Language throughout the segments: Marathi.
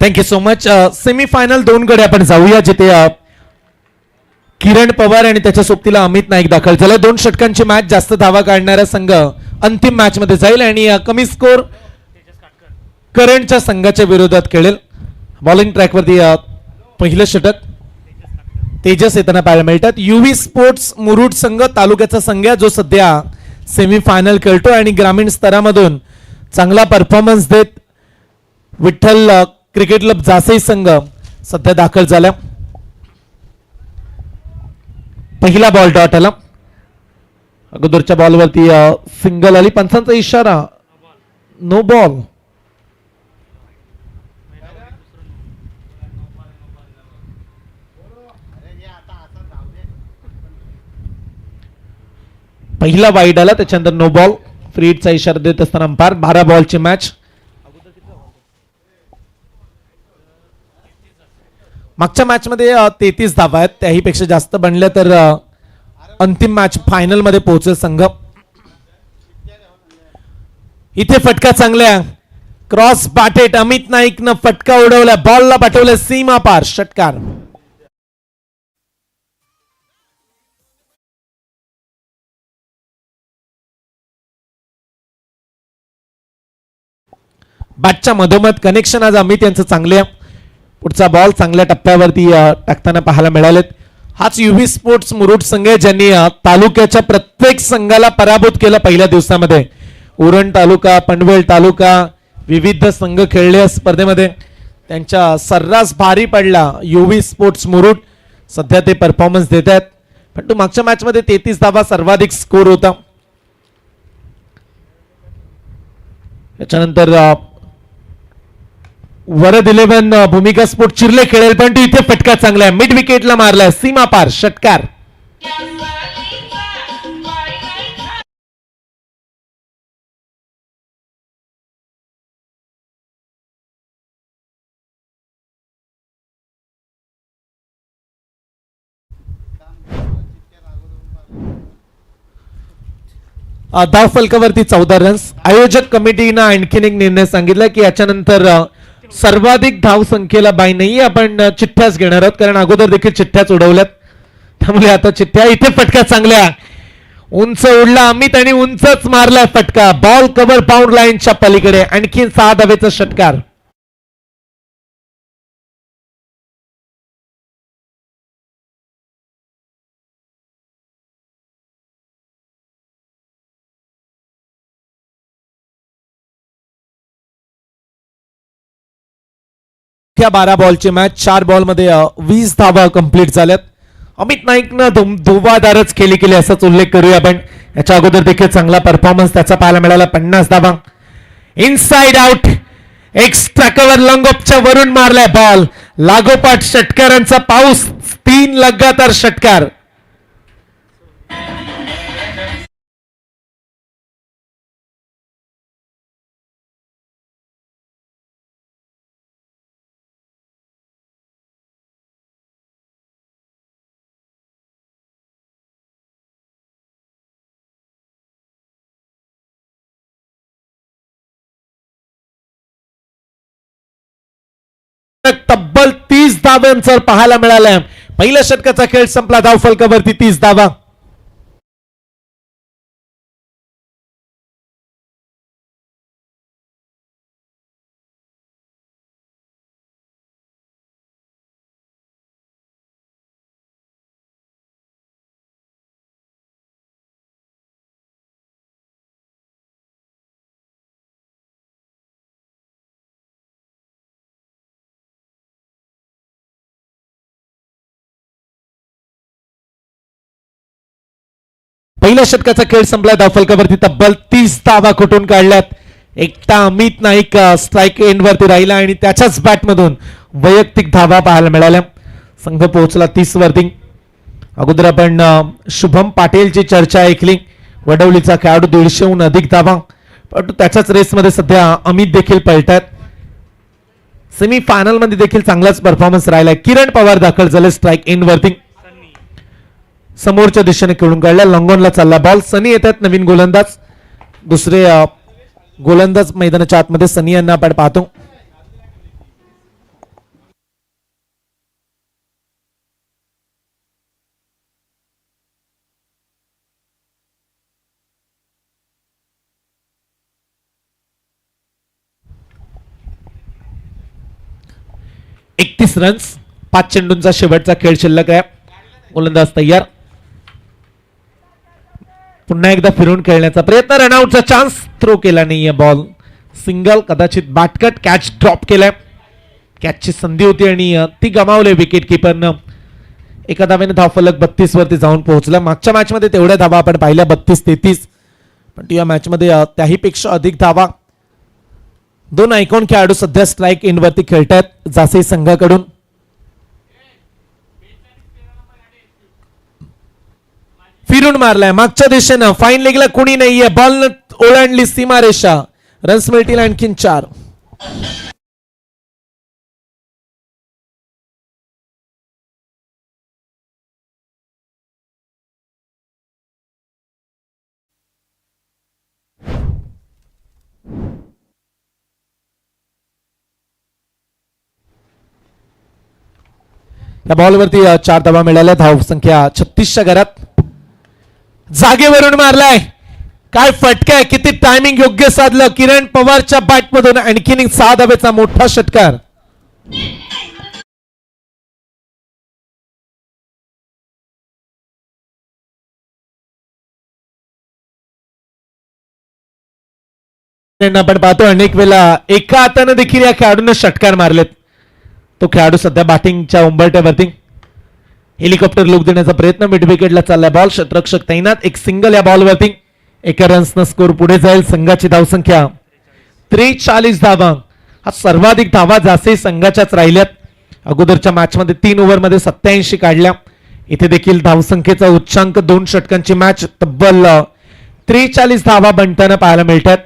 Thank you so much. सेमीफायनल 2 गडे आपण जाऊया जिथे किरण पवार आणि त्याच्या सोबतीला अमित नाईक दाखल झाले. 2 षटकांची मॅच, जास्त धावा काढणारा संघ अंतिम मॅच मध्ये जाईल आणि कमी स्कोर करंटच्या संघाच्या विरोधात खेळेल. बॉलिंग ट्रॅकवरती पहिलं षटक तेजस येताना पाहायला मिळतात. युव्ही स्पोर्ट्स मुरुड संघ तालुक्याचा संघ जो सध्या सेमीफायनल खेळतो आणि ग्रामीण स्तरामधून चांगला परफॉर्मन्स देत विठ्ठल क्रिकेट क्लब जासई संघ सध्या दाखल झाला. पहिला बॉल डॉट आला. अगोदरच्या बॉलवरती सिंगल आली. पंचांचा इशारा नो बॉल. पहिला वाईड आला, त्याच्यानंतर नो बॉल. फ्री हिटचा इशारा देत असताना अंपायर. 12 बॉलची मॅच. मागच्या मॅच मध्ये 33 धावा आहेत, त्याही पेक्षा जास्त बनल्या तर अंतिम मॅच फायनल मध्ये पोहोचेल संघ. इथे फटका चांगल्या क्रॉस बाटेट अमित नाईकनं फटका उडवला. बॉलला पाठवलं सीमा पार. षटकार. बॅटच्या मधोमध कनेक्शन आज अमित यांचं चांगले. पुढचा बॉल चांगल्या टप्प्यावरती टाकताना पाहायला मिळालेत. हाच युव्ही स्पोर्ट्स मुरुड संघ ज्यांनी तालुक्याच्या प्रत्येक संघाला पराभूत केलं पहिल्या दिवसामध्ये. उरण तालुका, पनवेल तालुका, विविध संघ खेळले या स्पर्धेमध्ये. त्यांच्या सर्रास भारी पडला युव्ही स्पोर्ट्स मुरुड. सध्या ते परफॉर्मन्स देत आहेत. पण तो मागच्या मॅच मध्ये 33 धावा सर्वाधिक स्कोर होता. त्याच्यानंतर वरद 11 भूमिका स्पोर्ट चिरले खेळेल, पण तो इथे फटका चांगला आहे. मिड विकेटला मारलाय सीमा पार. षटकार. धाव फलकावरती 14 रन्स. आयोजक कमिटीनं आणखीन एक निर्णय सांगितला की याच्यानंतर सर्वाधिक धाव संख्येला बाय नाही, आपण चिठ्ठ्याच घेणार आहोत, कारण अगोदर देखील चिठ्ठ्याच उडवल्यात. त्यामुळे आता चिठ्ठ्या. इथे फटका चांगल्या उंच उडला अमित आणि उंचच मारला फटका. बॉल कव्हर बाउंड लाईनच्या पलीकडे. आणखीन 6 धावेचा षटकार. त्या 12 बॉलची मॅच. 4 बॉल मध्ये 20 धावा कंप्लीट झाल्यात. अमित नाईकनं धुवाधारच केली असाच उल्लेख करूया आपण. याच्या अगोदर देखील चांगला परफॉर्मन्स त्याचा पाहायला मिळाला. 50 धावा. Inside out. Extra cover long ऑफच्या वरून मारलाय बॉल. लागोपाठ षटकारांचा पाऊस. 3 लगातार षटकार. तब्बल 30 धावांचा पाहायला मिळालाय. पहिल्या षटकाचा खेळ संपला. धाव फलकावरती 30 धावा. पहिल्या षटकाचा खेळ संपला. धाव फलकावरती तब्बल 30 धावा कुठून काढल्यात. एकटा अमित नाईक स्ट्राईक एंड वरती राहिला आणि त्याच्याच बॅट मधून वैयक्तिक धावा पाहायला मिळाल्या. संघ पोहोचला 30 वरती. अगोदर आपण शुभम पाटीलची चर्चा ऐकली. वडवलीचा खेळाडू 150हून अधिक धावा. पण त्याच्याच रेसमध्ये सध्या अमित देखील पळतात. सेमी फायनल मध्ये देखील चांगलाच परफॉर्मन्स राहिलाय. किरण पवार दाखल झाले स्ट्राईक एंड वरती. समोरच्या दिशेने खेळून काढल्या. लॉंगॉनला चालला बॉल. सनी येतात नवीन गोलंदाज. दुसरे गोलंदाज मैदानाच्या आतमध्ये सनी यांना आपण पाहतो. 32 रन्स. 5 चेंडूंचा शेवटचा खेळ शिल्लक आहे. गोलंदाज तयार. पुन्हा एकदा फिरून खेळण्याचा प्रयत्न. रनआउटचा चान्स. थ्रो केला नाहीये बॉल. सिंगल. कदाचित बाटकट कॅच ड्रॉप केलाय. कॅचची संधी होती आणि ती गमावली विकेट किपरनं. एका धावेने धावफलक 32 वरती जाऊन पोहोचला. मागच्या मॅच मध्ये तेवढ्या धावा आपण पाहिल्या 32-33, पण या मॅच मध्ये त्याही पेक्षा अधिक धावा. दोन आयकॉन खेळाडू सध्या स्ट्राईक इन वरती खेळतायत जासे संघाकडून. फिरून मारलाय मागच्या दिशेनं. फाईन लेगला कोणी नाहीये. बॉल ओलांडली सीमारेषा. रन्स मिळतील आणखीन 4. या बॉलवरती 4 धावा मिळाल्या. धाव संख्या 36च्या घरात. जागेवरून मारलाय. काय फटका आहे. किती टायमिंग योग्य साधलं. किरण पवारच्या बॅट मधून आणखीन 6 धावेचा मोठा षटकार. आपण पाहतो अनेक वेळा एका हाताने देखील या खेळाडूंना षटकार मारलेत. तो खेळाडू सध्या बॅटिंगच्या उंबरठ्यावरती. हेलिकॉप्टर लुक देण्याचा प्रयत्न. मिड विकेटला चाललाय बॉल. क्षेत्ररक्षक तैनात. एक सिंगल या बॉलवरती. एका रन्सनं स्कोर पुढे जाईल. संघाची धावसंख्या 43 धावा. हा सर्वाधिक धावा जासे संघाच्याच राहिल्यात. अगोदरच्या मॅच मध्ये 3 ओव्हरमध्ये 87 काढल्या. इथे देखील धावसंख्येचा उच्चांक 2 षटकांची मॅच तब्बल 43 धावा बनताना पाहायला मिळतात.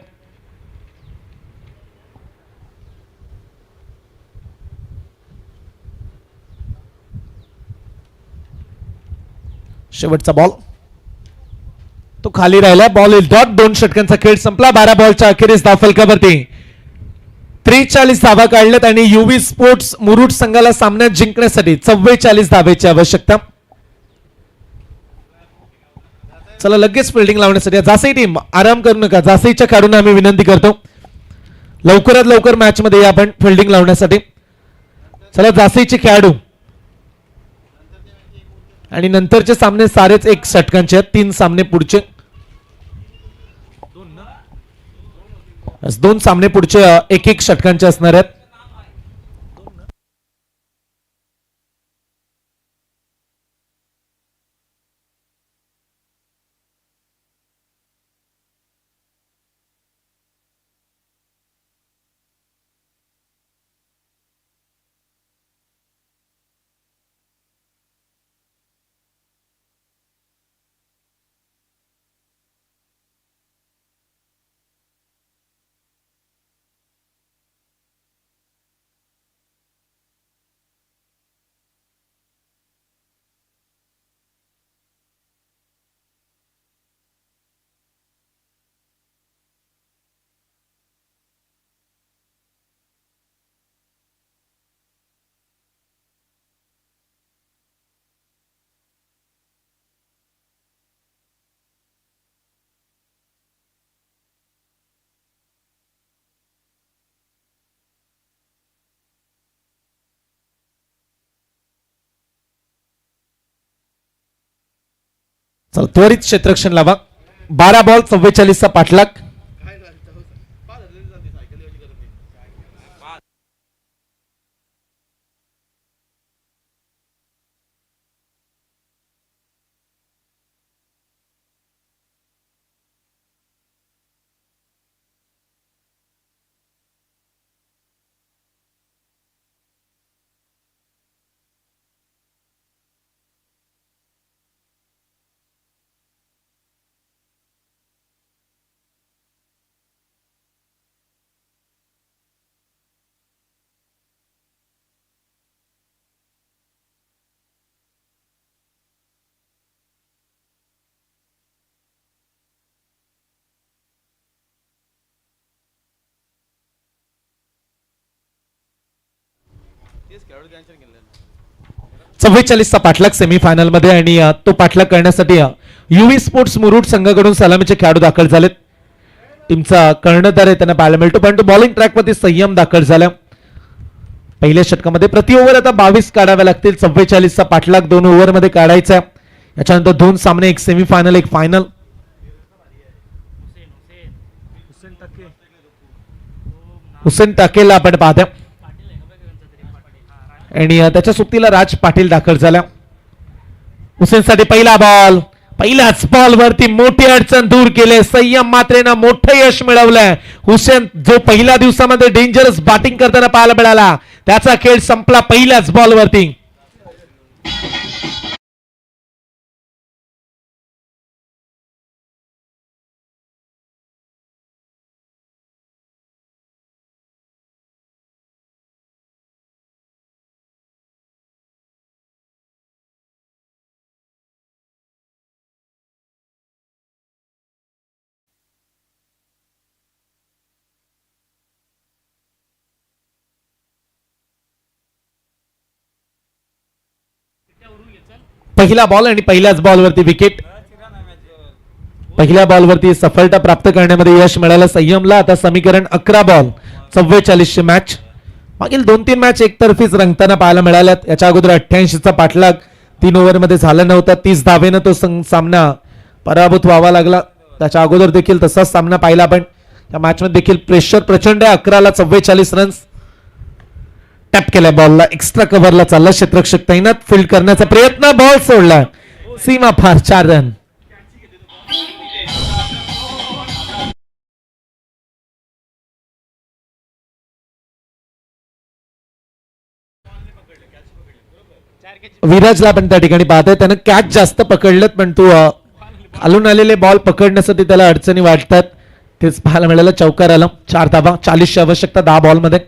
शेवटचा बॉल तो खाली राहिला. बॉल इल डॉट. 2 षटकांचा खेळ संपला. 12 बॉलच्या अखेरीस धावफलकावरती 43 धावा काढल्यात आणि युवी स्पोर्ट्स मुरुड संघाला सामन्यात जिंकण्यासाठी 44 धावेची आवश्यकता. चला लगेच फिल्डिंग लावण्यासाठी जासई टीम आराम करू नका. जासईच्या खेळाडूंना आम्ही विनंती करतो लवकरात लवकर मॅच मध्ये या आपण फिल्डिंग लावण्यासाठी. चला जासईचे खेळाडू. आणि नंतरचे सामने सारेच 1 षटकांचे आहेत. 3 सामने पुढचे. 2 सामने पुढचे 1-1 षटकांचे असणार आहेत. चला त्वरित क्षेत्ररक्षण लावा. 12 बॉल 44 चा पाठलाग. चा पाठलाग सेमीफायनल मध्ये आणि तो पाठलाग करण्यासाठी युवी स्पोर्ट्स मुरुड संघाकडून सलामीचे खेळाडू दाखल झालेत. टीमचा कर्णधार आहे त्यांना पाहायला मिळतो, पण तो बॉलिंग ट्रॅक मध्ये संयम दाखल झाला. पहिल्या षटकामध्ये प्रति ओव्हर आता 22 काढाव्या लागतील. 44चा पाठलाग 2 ओव्हरमध्ये काढायचा. याच्यानंतर 2 सामने, एक सेमीफायनल एक फायनल. हुसेन टाकेला आपण पाहता आणि त्याच्या सोबतीला राज पाटील दाखल झाला. हुसेनसाठी पहिला बॉल, पहिल्याच बॉल वरती मोठी अडचण दूर केले. संयम मात्रेनं मोठं यश मिळवलंय. हुसेन जो पहिल्या दिवसामध्ये डेंजरस बॅटिंग करताना पाहायला मिळाला, त्याचा खेळ संपला पहिल्याच बॉल वरती. पहिला बॉल आणि पहिल्याच बॉलवरती विकेट. पहिल्या बॉलवरती सफलता प्राप्त करण्यामध्ये यश मिळालं संयमला. आता समीकरण 11 बॉल 44 ची मॅच. मागील 2-3 मॅच एकतर्फीच रंगताना पाहायला मिळाल्यात. याच्या अगोदर 88चा पाठलाग 3 ओव्हरमध्ये झाला नव्हता. 30 धावेनं तो सामना पराभूत व्हावा लागला. त्याच्या अगोदर देखील तसाच सामना पाहिला आपण. या मॅच मध्ये देखील प्रेशर प्रचंड आहे. 11ला 44 रन्स. टॅप केल्या बॉलला, एक्स्ट्रा कव्हरला चालला क्षेत्ररक्षक तैनात. फील्ड करण्याचा प्रयत्न, बॉल सोडला सीमा पार. 4 रन. विराजला पण त्या ठिकाणी पाहतोय, त्यानं कॅच जास्त पकडलं पण तो खालून आलेले बॉल पकडण्यासाठी त्याला अडचणी वाटतात. तेच पाहायला मिळालं. चौकार आला. 4 धावा. 40ची आवश्यकता 10 बॉल मध्ये.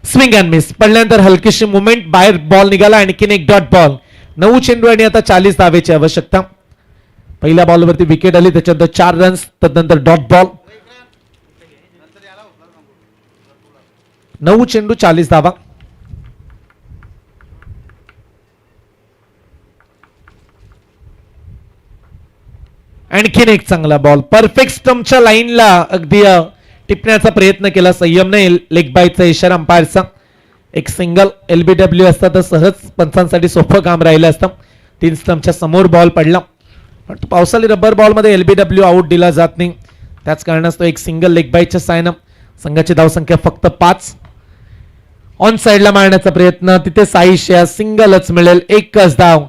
स्विंग अँड मिस पडल्यानंतर हलकीशी मुवमेंट, बाहेर बॉल निघाला. आणखीन एक डॉट बॉल. 9 चेंडू आणि आता 40 धावेची आवश्यकता. पहिल्या बॉलवरती विकेट आली, त्याच्यानंतर 4 रन्स, त्यानंतर डॉट बॉल. 9 चेंडू 40 धावा. आणखीन एक चांगला बॉल परफेक्ट स्टंपच्या लाईनला अगदी टिपण्याचा प्रयत्न केला संयमने. लेग बायचा इशारा अंपायरचा. एक सिंगल. LBW असता तर सहज पंचांसाठी सोपं काम राहिलं असतं. 3 स्टंपच्या समोर बॉल पडला, पण पावसाळी रबर बॉल मध्ये LBW आउट दिला जात नाही. त्याच कारणास्तव एक सिंगल लेग बायच्या सायनं. संघाची धावसंख्या फक्त 5. ऑन साइडला मारण्याचा प्रयत्न, तिथे साईश सिंगलच मिळेल. एकच धाव.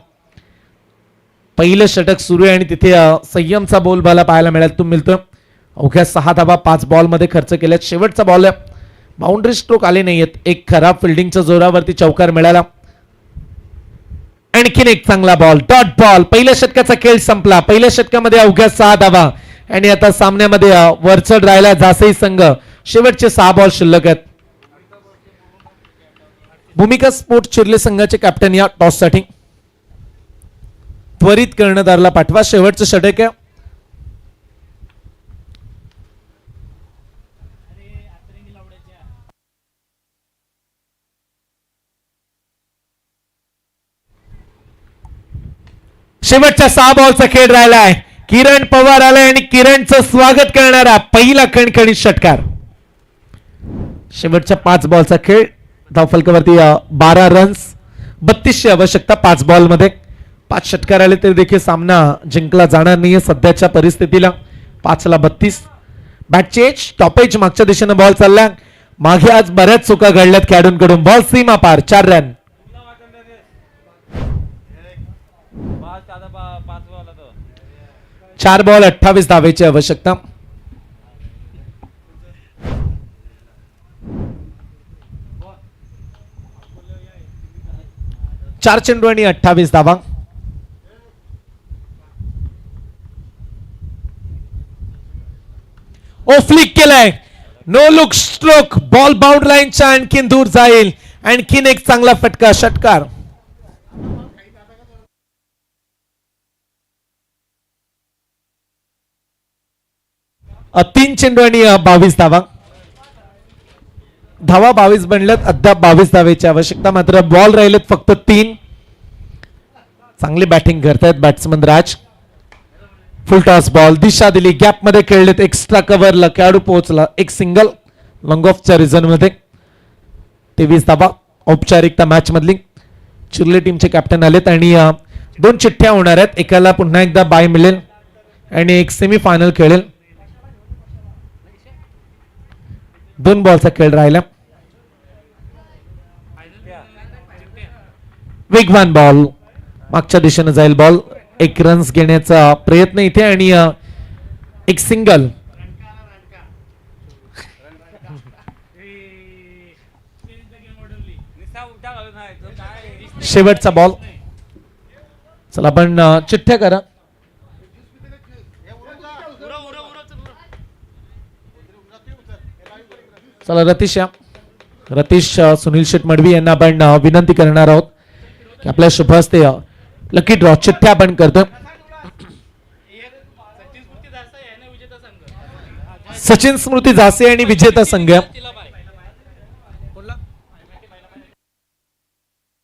पहिलं षटक सुरू आहे आणि तिथे संयमचा बोलबाला पाहायला मिळतोय. अवघ्या 6 धावा 5 बॉल मध्ये खर्च केल्यात. शेवटचा बॉल बाउंड्री स्ट्रोक आले नाहीयेत. एक खराब फिल्डिंगच्या जोरावरती चौकार मिळाला. आणखीन एक चांगला बॉल, डॉट बॉल. पहिल्या षटकाचा खेळ संपला. पहिल्या षटकामध्ये अवघ्या 6 धावा आणि आता सामन्यामध्ये वरचढ राहिला जासई संघ. शेवटचे 6 बॉल शिल्लक आहेत. भूमिका स्पोर्ट्स चिर्ले संघाचे कॅप्टन या टॉस साठी. त्वरित कर्णधारला पाठवा. शेवटचं षटक आहे. शेवटच्या 6 बॉलचा खेळ राहिलाय. किरण पवार आलाय आणि किरणचं स्वागत करणारा पहिला खणखणीत षटकार. शेवटच्या 5 बॉलचा खेळ. धावफलकावरती 12 रन्स, 32ची आवश्यकता 5 बॉल मध्ये. 5 षटकार आले तरी देखील सामना जिंकला जाणार नाहीये सध्याच्या परिस्थितीला. 5ला 32. Bat change, stoppage. मागच्या दिशेने बॉल चालला. मागे आज बऱ्याच चुका घडल्यात खेळाडूंकडून. बॉल सीमा पार. 4 रन. 4 बॉल 28 धावेची आवश्यकता. चार चेंडू आणि 28 धावा. ओ फ्लिक केलाय. No look stroke. Ball bound लाईनच्या आणखीन दूर जाईल. आणखीन एक चांगला फटका. षटकार. तीन चेंडू आणि 22 धावा. धावा 22 बनल्यात. अद्याप 22 धावेची आवश्यकता. मात्र बॉल राहिलेत फक्त 3. चांगली बॅटिंग करतायत batsman Raj. Full toss ball. दिशा दिली. गॅप मध्ये खेळलेत. एक्स्ट्रा कव्हरला खेळाडू पोहोचला. एक सिंगल लॉंग ऑफच्या रिझन मध्ये. 23 धावा. औपचारिकता मॅच मधली चिर्ले टीमचे कॅप्टन आलेत आणि दोन चिठ्ठ्या होणार आहेत. एकाला पुन्हा एकदा बाय मिळेल आणि एक सेमी फायनल खेळेल. 2 बॉलचा खेळ राहिला. वेगवान बॉल मागच्या दिशेने जाईल. बॉल 1 रन्स घेण्याचा प्रयत्न इथे आणि एक सिंगल. शेवटचा बॉल. चला आपण चिठ्ठ्या करा. चला रतीश सुनील शेट मडवी यांना आपण विनंती करणार आहोत की आपल्या शुभ हस्ते लकी ड्रॉ चिठ्ठ्या आपण करतो. सचिन स्मृती जासे आणि विजेता संघ.